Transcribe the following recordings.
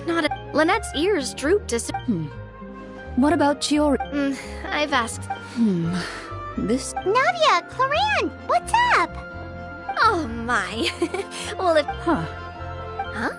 Not a... Lynette's ears drooped as... What about Chiori? I've asked... This... Navia, Cloran, what's up? Oh my. Well, if... Huh?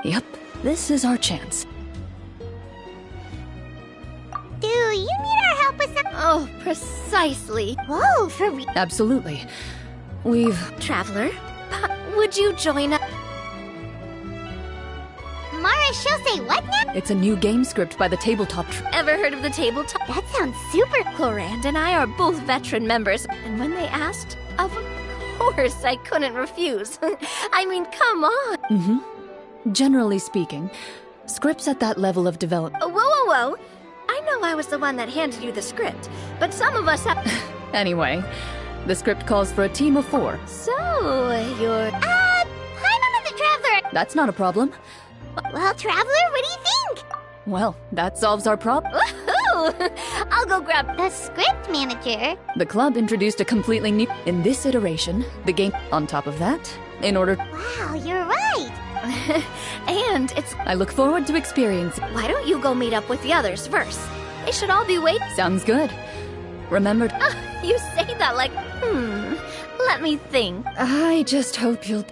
Yep, this is our chance. Do you need our help with some... Oh, precisely. Whoa, for real? Absolutely. We've... Traveler, would you join us? Mara, she'll say what now? It's a new game script by the tabletop Ever heard of the tabletop? That sounds super... Clorand and I are both veteran members, and when they asked, of course I couldn't refuse. I mean, come on. Generally speaking, scripts at that level of development... Whoa. I know I was the one that handed you the script, but some of us have... Anyway, the script calls for a team of 4. So, you're... Hi, Mama the Traveler! That's not a problem. Well, Traveler, what do you think? Well, that solves our problem. Woohoo! I'll go grab... The script manager? The club introduced a completely new... In this iteration, the game... On top of that, in order... Wow, you're right! And it's... I look forward to experiencing... Why don't you go meet up with the others first? They should all be waiting... Sounds good. Remember... You say that like... Let me think. I just hope you'll...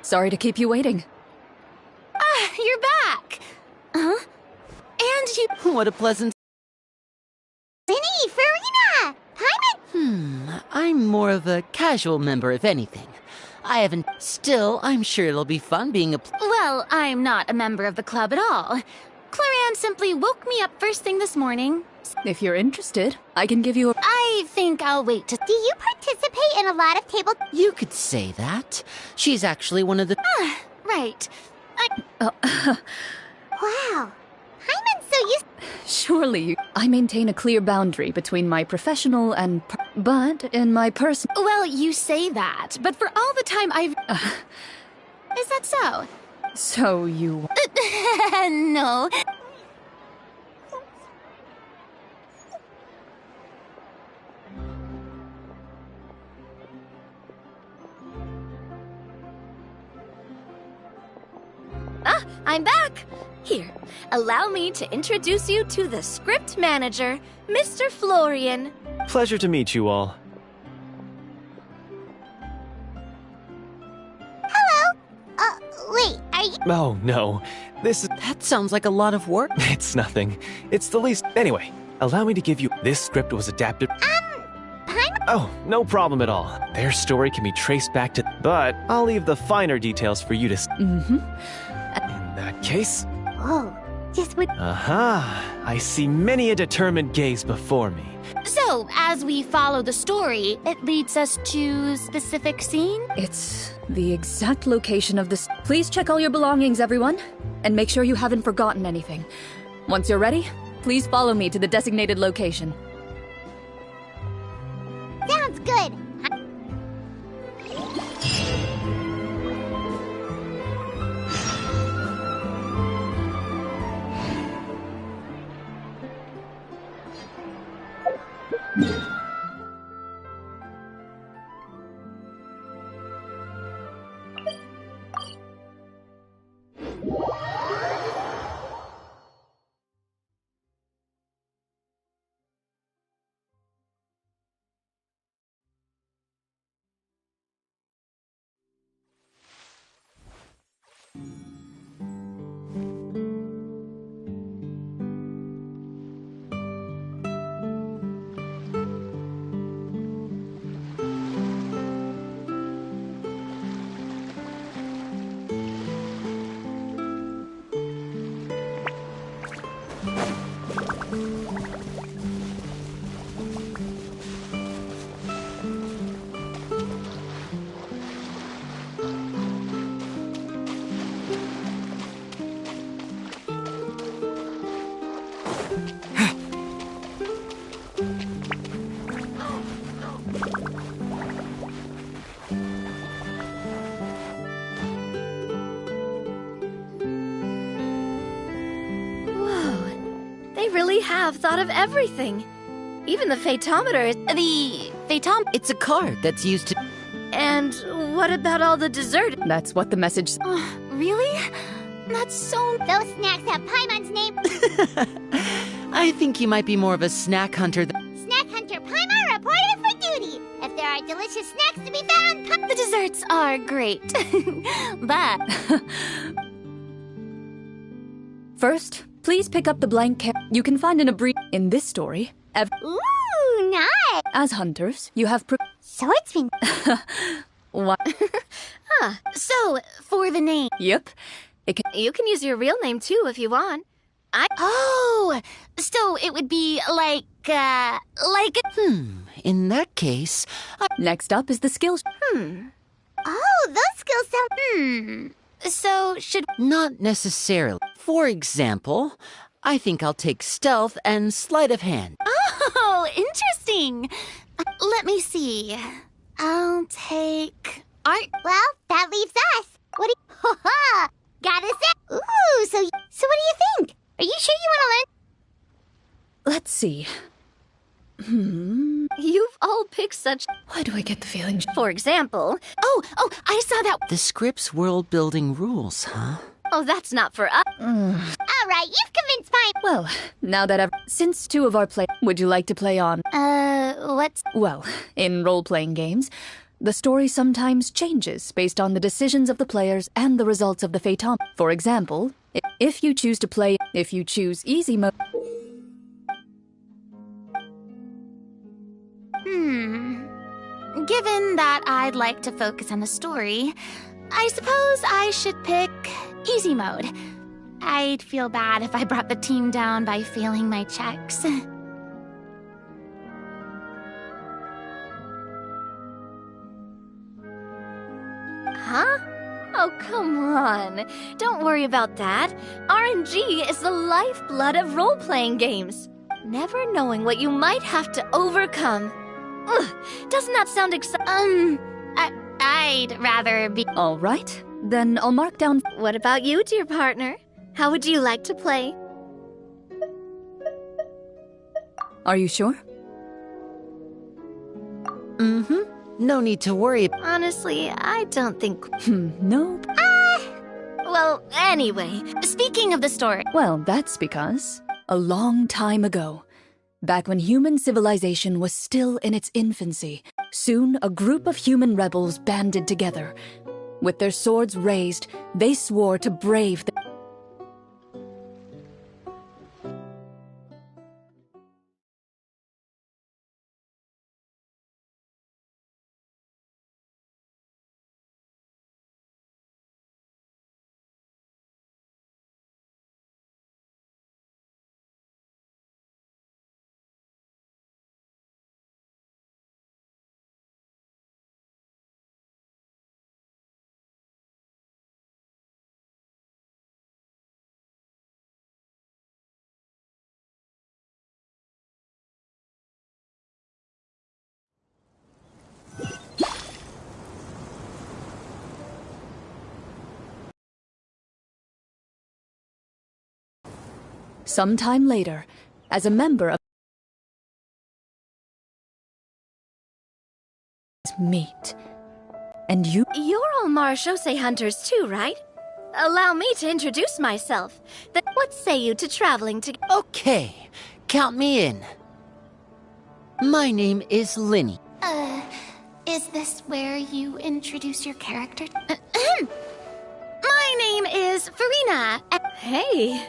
Sorry to keep you waiting. You're back! Huh? And you... What a pleasant... Winnie, Farina! Paimon! I'm more of a casual member, if anything. I haven't... Still, I'm sure it'll be fun being a... Well, I'm not a member of the club at all. Cloran simply woke me up first thing this morning. If you're interested, I can give you a... I think I'll wait to... Do you participate in a lot of table... You could say that. She's actually one of the... Right. Wow. Paimon's so used... Surely, I maintain a clear boundary between my professional and... But in my personal... Well, you say that, but for all the time I've... Is that so? So you... No. I'm back! Here, allow me to introduce you to the script manager, Mr. Florian. Pleasure to meet you all. Hello? Wait, are you... Oh, no. That sounds like a lot of work. It's nothing. It's the least... Anyway, allow me to give you... This script was adapted... Paimon? Oh, no problem at all. Their story can be traced back to... But I'll leave the finer details for you to... In that case... Whoa, just with... I see many a determined gaze before me. So, as we follow the story, it leads us to specific scene? It's the exact location of this... Please check all your belongings, everyone. And make sure you haven't forgotten anything. Once you're ready, please follow me to the designated location. Sounds good. They really have thought of everything. Even the phaetometer. It's a card that's used to... And what about all the dessert? That's what the message... Really? That's so... Those snacks have Paimon's name. I think you might be more of a snack hunter than... Snack Hunter Paimon reported for duty. If there are delicious snacks to be found, The desserts are great. But... First, please pick up the blank you can find an abbreviation in this story. ooh, nice. As hunters, you have Swordsman. What? So, for the name, Yep. It can you can use your real name too if you want. Oh, so it would be like... In that case, Next up is the skills. Oh, those skills sound... So, should... not necessarily. For example, I think I'll take stealth and sleight of hand. Oh, interesting. Let me see. I'll take... art. Well, that leaves us. What do you... Ha ha! Gotta say... Ooh, so what do you think? Are you sure you want to learn? Let's see. You've all picked such... Why do I get the feeling... For example... Oh, I saw that... The script's world-building rules, huh? Oh, that's not for us. All right, you've convinced Paimon. Well, now that since two of our would you like to play on? What's... Well, in role-playing games, the story sometimes changes based on the decisions of the players and the results of the phaeton. For example, if you choose easy mode... Given that I'd like to focus on the story, I suppose I should pick easy mode. I'd feel bad if I brought the team down by failing my checks. Huh? Oh, come on. Don't worry about that. RNG is the lifeblood of role-playing games. Never knowing what you might have to overcome. Ugh, doesn't that sound I'd rather be... All right, then I'll mark down... What about you, dear partner? How would you like to play? Are you sure? No need to worry. Honestly, I don't think... Nope. Well, anyway, speaking of the story... Well, that's because a long time ago, back when human civilization was still in its infancy, soon a group of human rebels banded together. With their swords raised, they swore to brave the... Sometime later, as a member of... meet. And you... You're all Marshose hunters too, right? Allow me to introduce myself. Then what say you to traveling together? Okay, count me in. My name is Linny. Is this where you introduce your character? My name is Farina. Hey.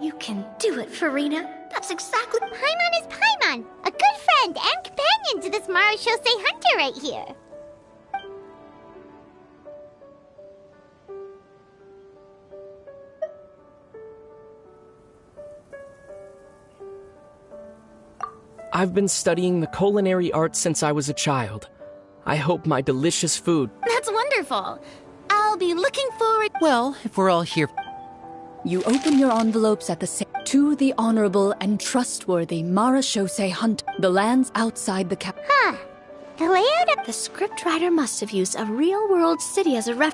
You can do it, Farina. That's exactly... Paimon is Paimon, a good friend and companion to this Marshose hunter right here. I've been studying the culinary arts since I was a child. I hope my delicious food... That's wonderful. I'll be looking forward... Well, if we're all here... You open your envelopes at the same... To the honorable and trustworthy Marashose Hunt, the lands outside the cap. Huh. The layout of... The scriptwriter must have used a real-world city as a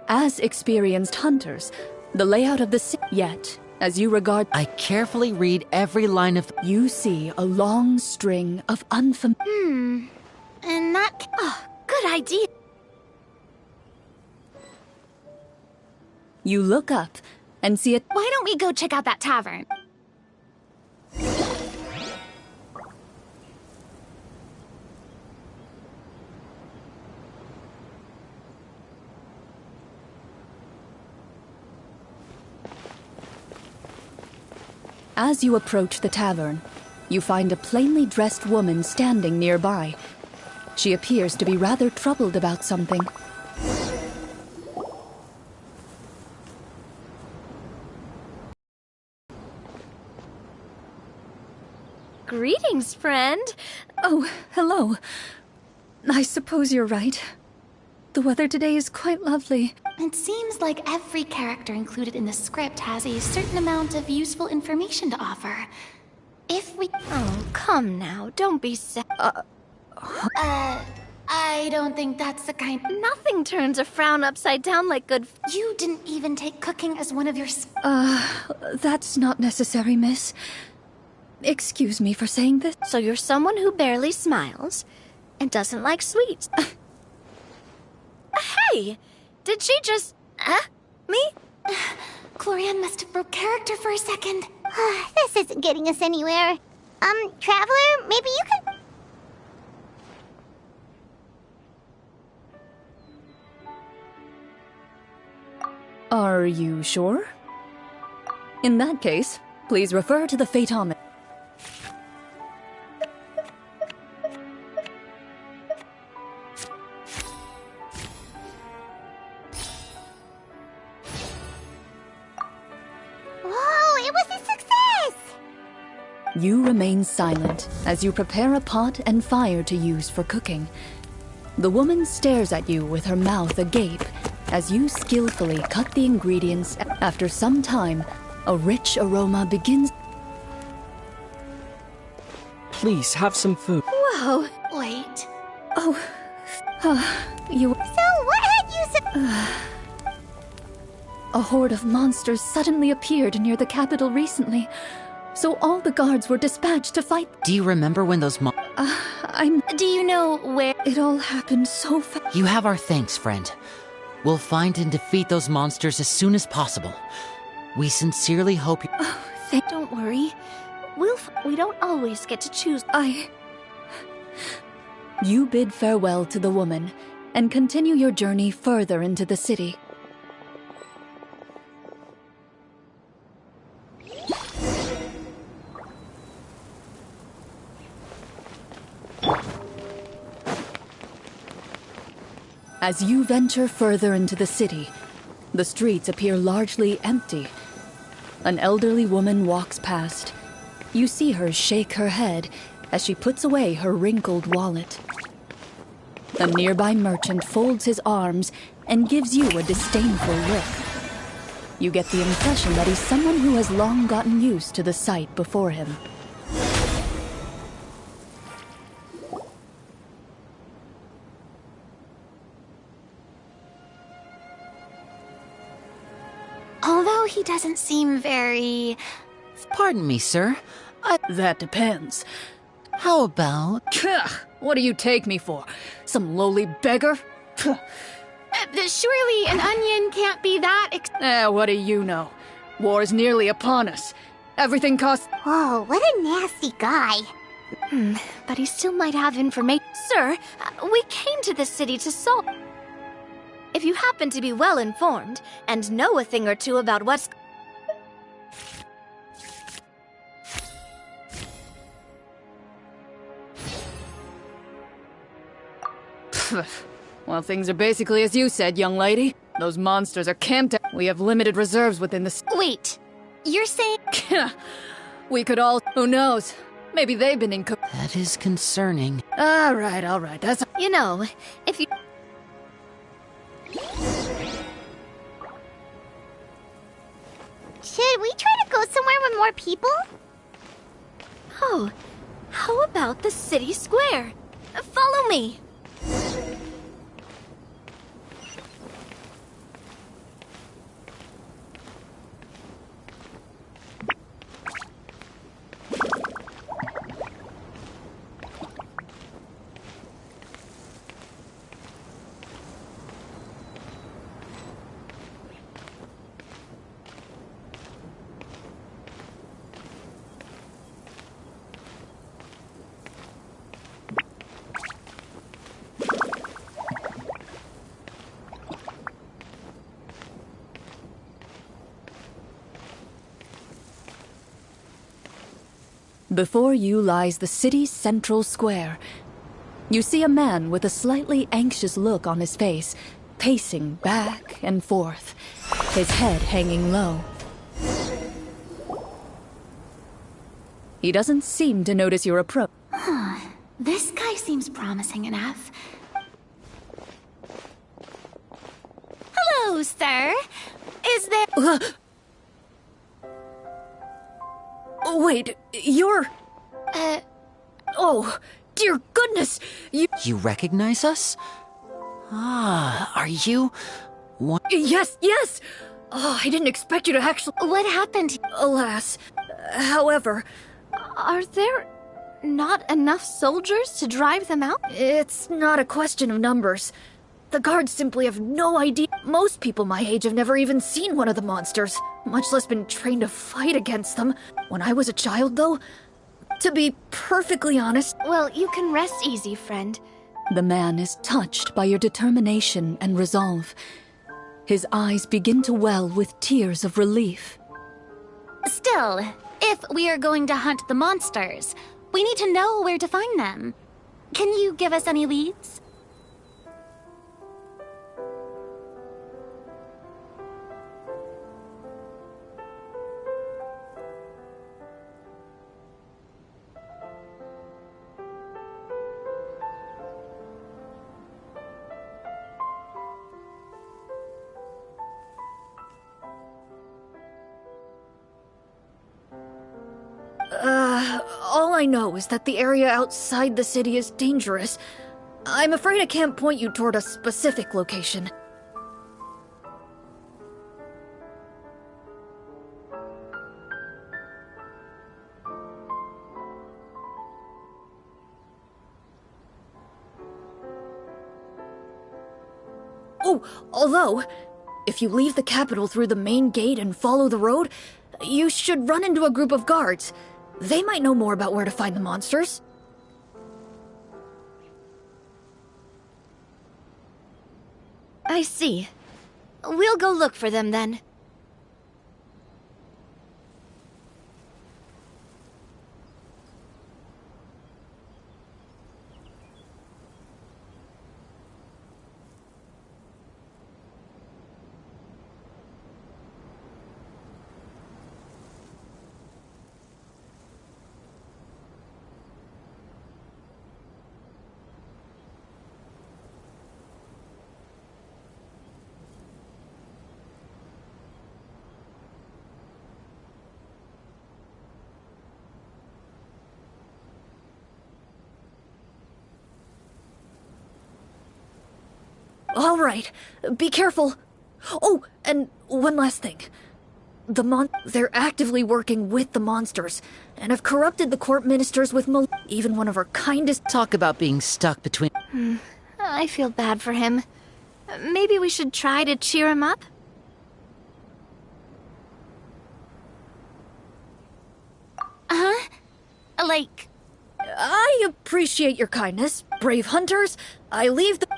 As experienced hunters, the layout of the city. Yet, as you regard, I carefully read every line of you see a long string of And that... Oh, good idea. You look up and see it. Why don't we go check out that tavern? As you approach the tavern, you find a plainly dressed woman standing nearby. She appears to be rather troubled about something. Greetings, friend. Oh, hello. I suppose you're right. The weather today is quite lovely. It seems like every character included in the script has a certain amount of useful information to offer. If we... Oh, come now. Don't be sad. I don't think that's the kind... Nothing turns a frown upside down like good... You didn't even take cooking as one of your... That's not necessary, miss. Excuse me for saying this. So you're someone who barely smiles and doesn't like sweets. Hey! Did she just... me? Clorian must have broke character for a second. This isn't getting us anywhere. Traveler, maybe you could... Are you sure? In that case, please refer to the Fatometer. Whoa, it was a success! You remain silent as you prepare a pot and fire to use for cooking. The woman stares at you with her mouth agape as you skillfully cut the ingredients. After some time, a rich aroma begins. Please, have some food. Whoa. Wait. You... So what had you... A horde of monsters suddenly appeared near the capital recently, so all the guards were dispatched to fight. Do you remember when those Do you know where... It all happened so fast. You have our thanks, friend. We'll find and defeat those monsters as soon as possible. We sincerely hope you... Don't worry. We don't always get to choose. You bid farewell to the woman and continue your journey further into the city. As you venture further into the city, the streets appear largely empty. An elderly woman walks past. You see her shake her head as she puts away her wrinkled wallet. A nearby merchant folds his arms and gives you a disdainful look. You get the impression that he's someone who has long gotten used to the sight before him. Although he doesn't seem very... Pardon me, sir. That depends. How about... What do you take me for? Some lowly beggar? surely an onion can't be that What do you know? War's nearly upon us. Everything costs... Whoa, what a nasty guy. But he still might have information. Sir, we came to this city to solve... If you happen to be well informed and know a thing or two about what's... Well, things are basically as you said, young lady. Those monsters are camped out. We have limited reserves within the... Wait, you're saying... We could all... Who knows? Maybe they've been in... That is concerning. All right. That's... You know, if you... Should we for more people? Oh, how about the city square? Follow me. Before you lies the city's central square. You see a man with a slightly anxious look on his face, pacing back and forth, his head hanging low. He doesn't seem to notice your approach. This guy seems promising enough. Hello, sir. Is there... Wait, you're... Oh, dear goodness! You recognize us? Ah, are you... What? Yes! Oh, I didn't expect you to actually... What happened? Alas. However... Are there not enough soldiers to drive them out? It's not a question of numbers. The guards simply have no idea. Most people my age have never even seen one of the monsters, much less been trained to fight against them. When I was a child, though, to be perfectly honest... Well, you can rest easy, friend. The man is touched by your determination and resolve. His eyes begin to well with tears of relief. Still, if we are going to hunt the monsters, we need to know where to find them. Can you give us any leads? All I know is that the area outside the city is dangerous. I'm afraid I can't point you toward a specific location. Oh, although, if you leave the capital through the main gate and follow the road, you should run into a group of guards. They might know more about where to find the monsters. I see. We'll go look for them then. All right, be careful. Oh, and one last thing. They're actively working with the monsters, and have corrupted the court ministers with even one of our kindest... Talk about being stuck between... I feel bad for him. Maybe we should try to cheer him up? Huh? Like... I appreciate your kindness, brave hunters. I leave the...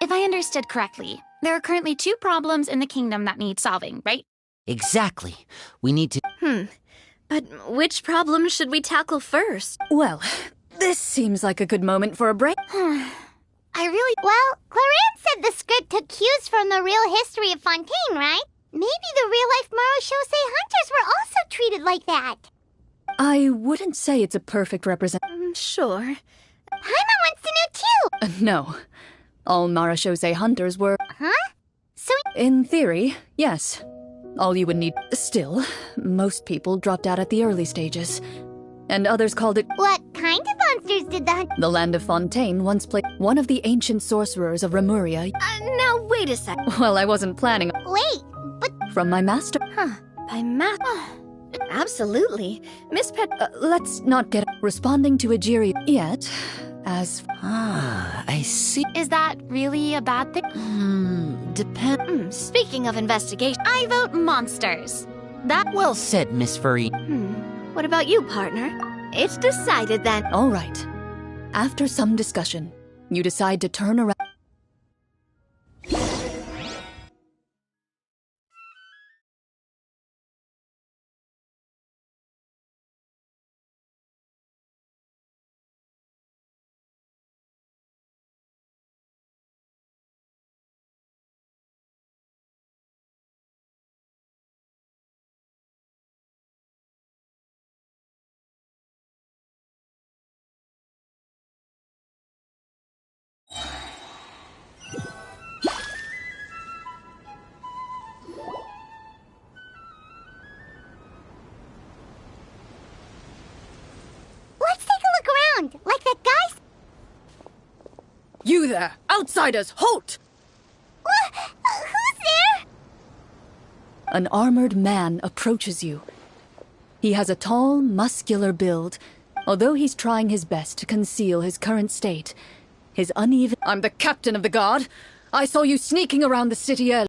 If I understood correctly, there are currently 2 problems in the kingdom that need solving, right? Exactly. We need to. But which problem should we tackle first? Well, this seems like a good moment for a break. Well, Clarence said the script took cues from the real history of Fontaine, right? Maybe the real-life Marachose hunters were also treated like that. I wouldn't say it's a perfect Sure. Paimon wants to know too. No. All Marachose hunters were... Huh? So In theory, yes. All you would need... Still, most people dropped out at the early stages. And others called it... what kind of monsters did the hunt? The land of Fontaine once played one of the ancient sorcerers of Remuria. Now wait a sec. Well, I wasn't planning Wait, but from my master. By math. Absolutely. Miss Pet... Let's not get responding to Ejiri yet, as... I see. Is that really a bad thing? Speaking of investigation... I vote monsters. That Well said, Miss Furry. What about you, partner? It's decided then. All right. After some discussion, you decide to turn around... let's take a look around. Like that guy's... You there! Outsiders, halt! Who's there? An armored man approaches you. He has a tall, muscular build. Although he's trying his best to conceal his current state, his uneven... I'm the captain of the guard. I saw you sneaking around the city earlier.